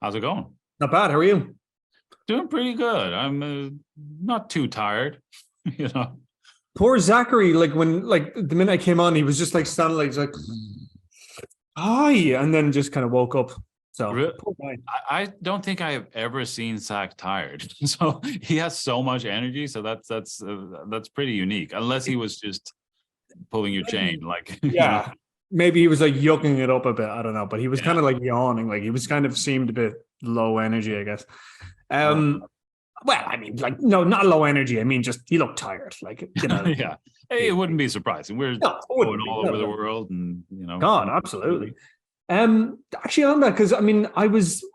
How's it going? Not bad. How are you? Doing pretty good. I'm not too tired, you know. Poor Zachary. Like when, like the minute I came on, he was just like standing, like he's like, "Hi," and then just kind of woke up. So Re- poor guy. I don't think I have ever seen Zach tired. So he has so much energy. So that's pretty unique. Unless he was just pulling your chain, Maybe, like yeah, maybe he was like yucking it up a bit. I don't know, but he was Yeah. kind of like yawning. Like he was kind of seemed a bit low energy, I guess. Well, Um, well, I mean, like no, not low energy. I mean, just he looked tired. Like yeah. Hey, it wouldn't be surprising. We're no, it going wouldn't be. all No, over the no. world, and God, absolutely. Actually on that, because I mean,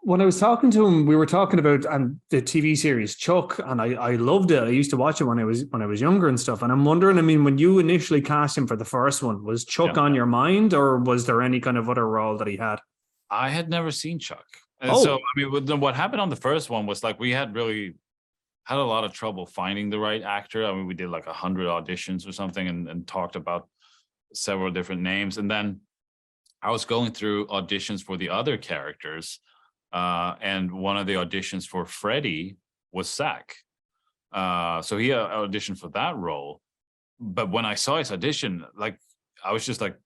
when I was talking to him, we were talking about the TV series Chuck, and I loved it. I used to watch it when I was younger and stuff. And I'm wondering, I mean, when you initially cast him for the first one, was Chuck yeah. on your mind, or was there any kind of other role that he had? I had never seen Chuck, and so Oh, I mean, what happened on the first one was like we had really had a lot of trouble finding the right actor. I mean, we did like 100 auditions or something and talked about several different names. And then I was going through auditions for the other characters. And one of the auditions for Freddy was Zach. So he auditioned for that role. But when I saw his audition, like, I was just like,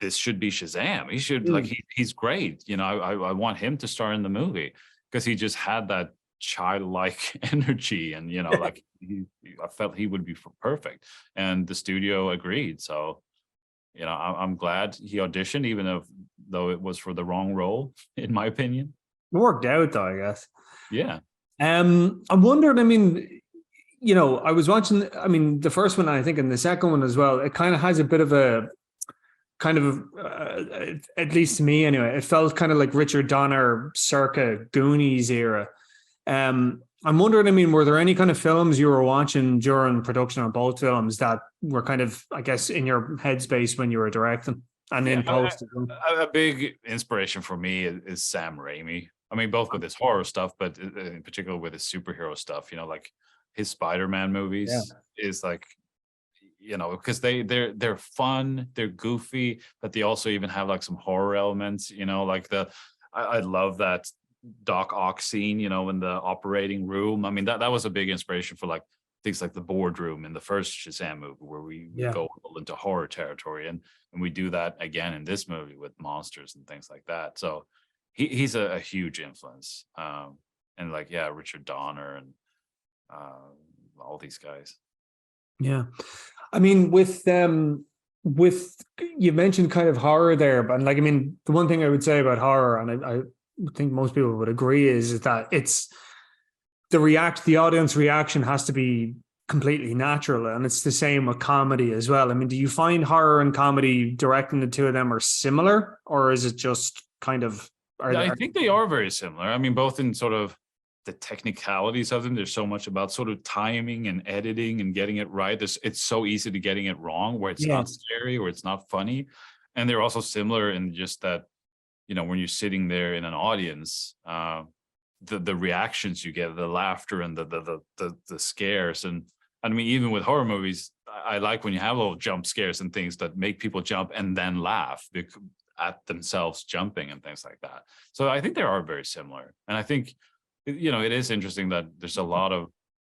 this should be Shazam. He should like mm. he's great. I want him to star in the movie because he just had that childlike energy, and like I felt he would be perfect, and the studio agreed. So I'm glad he auditioned, even though it was for the wrong role, in my opinion. It worked out though, I guess. Yeah, I'm wondering. I mean, I was watching. I mean, the first one, I think, and the second one as well. It kind of has a bit of a kind of, at least to me anyway, it felt kind of like Richard Donner circa Goonies era. I'm wondering, I mean, were there any kind of films you were watching during production of both films that were kind of, I guess, in your headspace when you were directing and yeah. in post? A big inspiration for me is Sam Raimi. I mean, both with his horror stuff, but in particular with his superhero stuff. Like his Spider-Man Yeah. movies is like, because they're fun, they're goofy, but they also even have like some horror elements. Like I love that Doc Ock scene, in the operating room. I mean, that was a big inspiration for like things like the boardroom in the first Shazam movie, where we Yeah. go into horror territory, and we do that again in this movie with monsters and things like that. So he's a huge influence, and like, yeah, Richard Donner and all these guys. Yeah. I mean, with you mentioned kind of horror there, but like, I mean, the one thing I would say about horror, and I think most people would agree, is that it's the audience reaction has to be completely natural, and it's the same with comedy as well. I mean, do you find horror and comedy, directing the two of them, are similar, or is it just kind of Yeah, I think they are very similar. I mean, both in sort of the technicalities of them. There's so much about sort of timing and editing and getting it right. It's so easy to getting it wrong, where it's yeah, not scary or it's not funny. And they're also similar in just that, when you're sitting there in an audience, the reactions you get, the laughter and the scares. And I mean, even with horror movies, I like when you have little jump scares and things that make people jump and then laugh at themselves jumping and things like that. So I think they are very similar. And I think, it is interesting that there's a lot of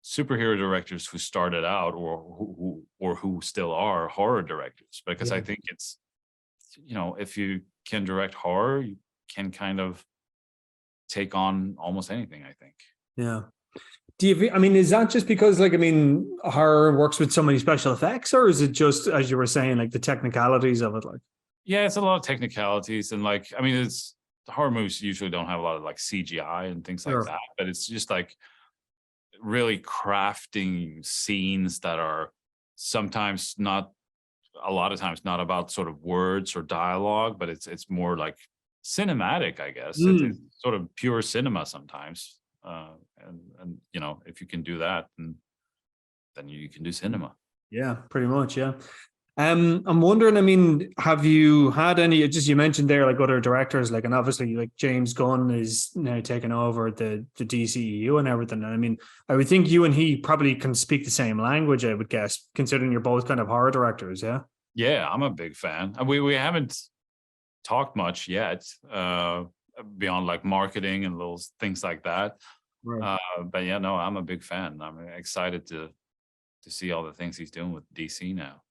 superhero directors who started out or who still are horror directors, because I yeah, think it's, if you can direct horror, you can kind of take on almost anything, I think. yeah. I mean, is that just because, like, I mean, horror works with so many special effects, or is it just, as you were saying, like the technicalities of it? Like, Yeah, it's a lot of technicalities, and like, I mean, it's horror movies usually don't have a lot of like CGI and things like sure, that, but it's just like really crafting scenes that are sometimes not, a lot of times not about sort of words or dialogue, but it's more like cinematic, I guess. It's mm, sort of pure cinema sometimes. And if you can do that, then you can do cinema. yeah, pretty much, yeah. I'm wondering, I mean, have you had any, just you mentioned there, like other directors, like, and obviously like James Gunn is now taking over the DCEU and everything. And I mean, I would think you and he probably can speak the same language, I would guess, considering you're both kind of horror directors, yeah? Yeah, I'm a big fan. We haven't talked much yet. beyond like marketing and little things like that. Right. But yeah, no, I'm a big fan. I'm excited to see all the things he's doing with DC now.